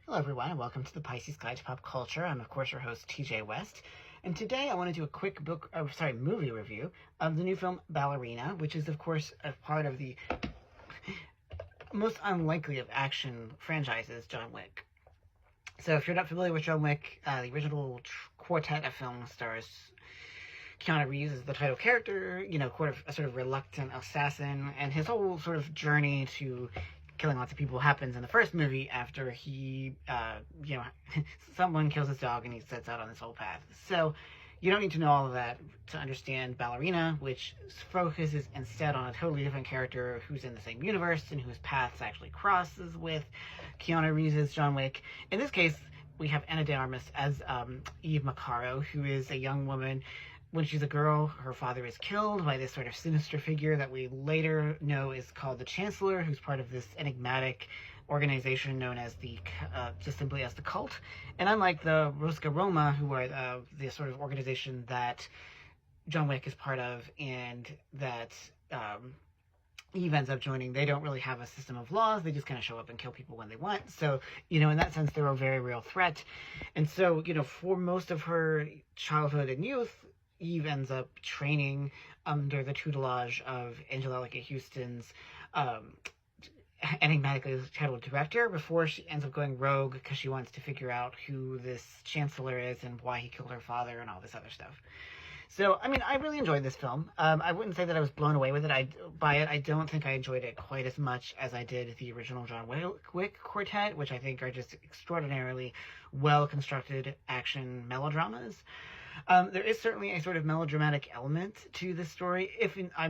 Hello everyone and welcome to the Pisces Guide to Pop Culture. I'm of course your host TJ West, and today I want to do a quick movie review of the new film Ballerina, which is of course a part of the most unlikely of action franchises, John Wick. So if you're not familiar with John Wick, the original quartet of films stars Keanu Reeves as the title character, a sort of reluctant assassin, and his whole sort of journey to killing lots of people happens in the first movie after he, someone kills his dog and he sets out on this whole path. So you don't need to know all of that to understand Ballerina, which focuses instead on a totally different character who's in the same universe and whose paths actually crosses with Keanu Reeves' John Wick. In this case, we have Ana de Armas as Eve Macaro, who is a young woman. When she's a girl, her father is killed by this sort of sinister figure that we later know is called the Chancellor, who's part of this enigmatic organization known as just simply as the Cult. And unlike the Rosca Roma, who are the sort of organization that John Wick is part of and that Eve ends up joining, they don't really have a system of laws. They just kind of show up and kill people when they want. So, in that sense, they're a very real threat. And so, for most of her childhood and youth, Eve ends up training under the tutelage of Angelica Houston's enigmatically titled director before she ends up going rogue because she wants to figure out who this Chancellor is and why he killed her father and all this other stuff. So, I really enjoyed this film. I wouldn't say that I was blown away with it. I don't think I enjoyed it quite as much as I did the original John Wick quartet, which I think are just extraordinarily well-constructed action melodramas. There is certainly a sort of melodramatic element to this story,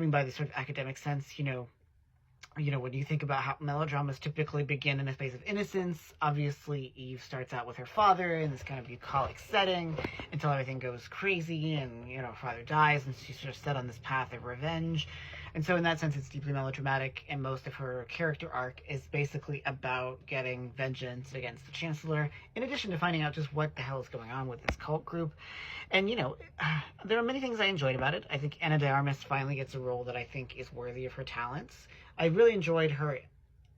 by the sort of academic sense, when you think about how melodramas typically begin in a space of innocence, obviously Eve starts out with her father in this kind of bucolic setting until everything goes crazy and, her father dies and she's sort of set on this path of revenge. And so in that sense, it's deeply melodramatic, and most of her character arc is basically about getting vengeance against the Chancellor, in addition to finding out just what the hell is going on with this cult group. And, there are many things I enjoyed about it. I think Ana de Armas finally gets a role that I think is worthy of her talents. I really enjoyed her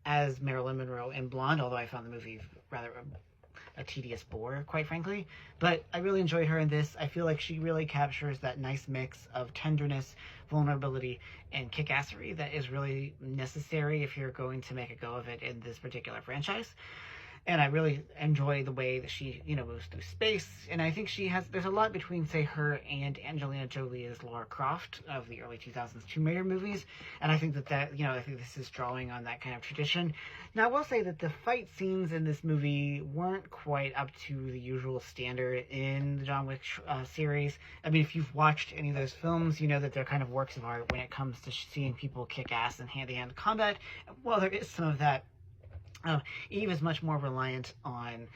as Marilyn Monroe in Blonde, although I found the movie rather a tedious bore, quite frankly. But I really enjoyed her in this. I feel like she really captures that nice mix of tenderness, vulnerability, and kick-assery that is really necessary if you're going to make a go of it in this particular franchise. And I really enjoy the way that she, moves through space. And I think there's a lot between, say, her and Angelina Jolie as Lara Croft of the early 2000s Tomb Raider movies. And I think I think this is drawing on that kind of tradition. Now, I will say that the fight scenes in this movie weren't quite up to the usual standard in the John Wick series. If you've watched any of those films, you know that they're kind of works of art when it comes to seeing people kick ass in hand-to-hand combat. Well, there is some of that. Eve is much more reliant on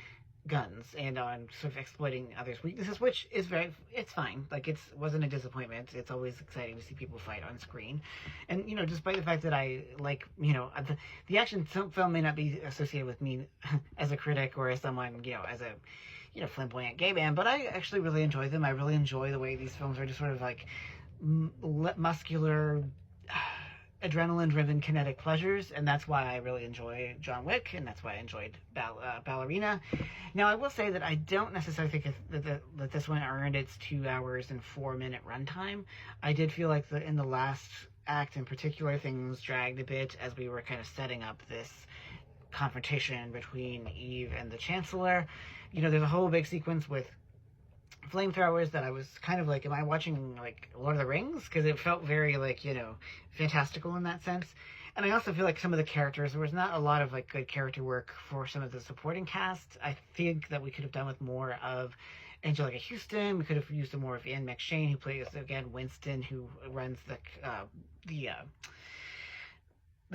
guns and on sort of exploiting others' weaknesses, which is it's fine. It wasn't a disappointment. It's always exciting to see people fight on screen. And, despite the fact that I the action film may not be associated with me as a critic or as someone, as a flamboyant gay man, but I actually really enjoy them. I really enjoy the way these films are just sort of muscular, adrenaline-driven kinetic pleasures, and that's why I really enjoy John Wick, and that's why I enjoyed Ballerina. Now, I will say that I don't necessarily think that this one earned its 2 hours and 4-minute runtime. I did feel like in the last act in particular, things dragged a bit as we were kind of setting up this confrontation between Eve and the Chancellor. There's a whole big sequence with flamethrowers that I was kind of like, am I watching Lord of the Rings? Because it felt very fantastical in that sense. And I also feel like some of the characters, there was not a lot of good character work for some of the supporting cast. I think that we could have done with more of Angelica Houston. We could have used more of Ian McShane, who plays again Winston, who runs the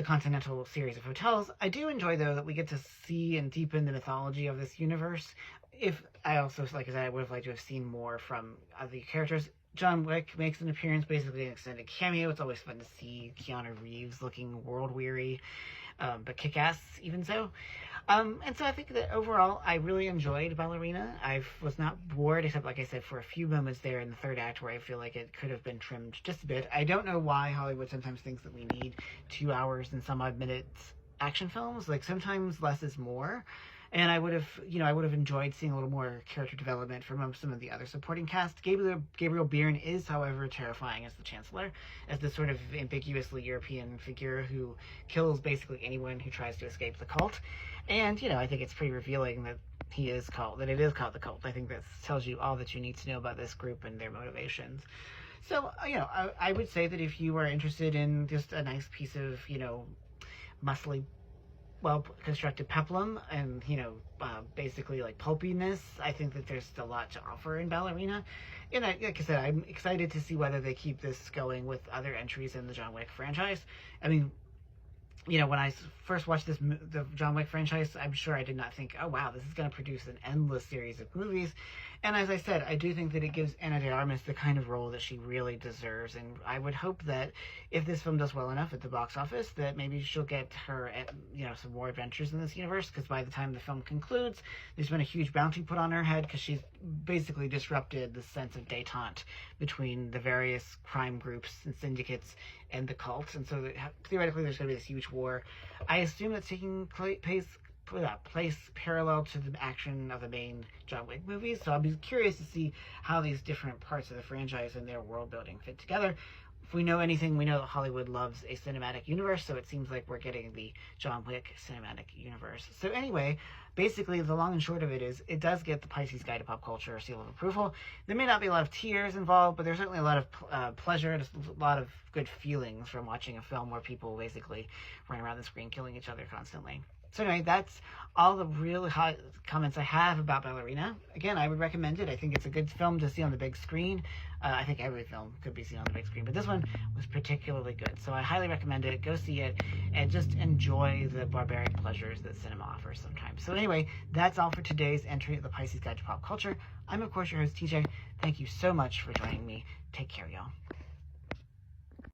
Continental series of hotels. I do enjoy, though, that we get to see and deepen the mythology of this universe. If I also, like I said, I would have liked to have seen more from other characters. John Wick makes an appearance, basically an extended cameo. It's always fun to see Keanu Reeves looking world-weary, but kick-ass even so. And so I think that overall, I really enjoyed Ballerina. I was not bored, except, like I said, for a few moments there in the third act where I feel like it could have been trimmed just a bit. I don't know why Hollywood sometimes thinks that we need 2 hours and some odd minutes action films. Sometimes less is more. And I would have, enjoyed seeing a little more character development from some of the other supporting cast. Gabriel Byrne is, however, terrifying as the Chancellor, as this sort of ambiguously European figure who kills basically anyone who tries to escape the cult. And, I think it's pretty revealing that it is called the cult. I think that tells you all that you need to know about this group and their motivations. So, I would say that if you are interested in just a nice piece of, muscly, well constructed peplum and basically like pulpiness, I think that there's a lot to offer in Ballerina. And like I said, I'm excited to see whether they keep this going with other entries in the John Wick franchise. I mean, when I first watched the John Wick franchise, I'm sure I did not think, oh wow, this is going to produce an endless series of movies. And as I said, I do think that it gives Ana de Armas the kind of role that she really deserves. And I would hope that if this film does well enough at the box office, that maybe she'll get her, some more adventures in this universe. Because by the time the film concludes, there's been a huge bounty put on her head because she's basically disrupted the sense of détente between the various crime groups and syndicates and the cult. And so theoretically, there's going to be this huge war. I assume that's taking place parallel to the action of the main John Wick movies. So I'll be curious to see how these different parts of the franchise and their world building fit together. If we know anything, we know that Hollywood loves a cinematic universe, so it seems like we're getting the John Wick cinematic universe. So anyway, basically the long and short of it is, it does get the Pisces Guide to Pop Culture seal of approval. There may not be a lot of tears involved, but there's certainly a lot of pleasure and a lot of good feelings from watching a film where people basically run around the screen killing each other constantly. So anyway, that's all the really hot comments I have about Ballerina. Again, I would recommend it. I think it's a good film to see on the big screen. I think every film could be seen on the big screen, but this one was particularly good. So I highly recommend it. Go see it and just enjoy the barbaric pleasures that cinema offers sometimes. So anyway, that's all for today's entry of the Pisces Guide to Pop Culture. I'm, of course, your host, TJ. Thank you so much for joining me. Take care, y'all.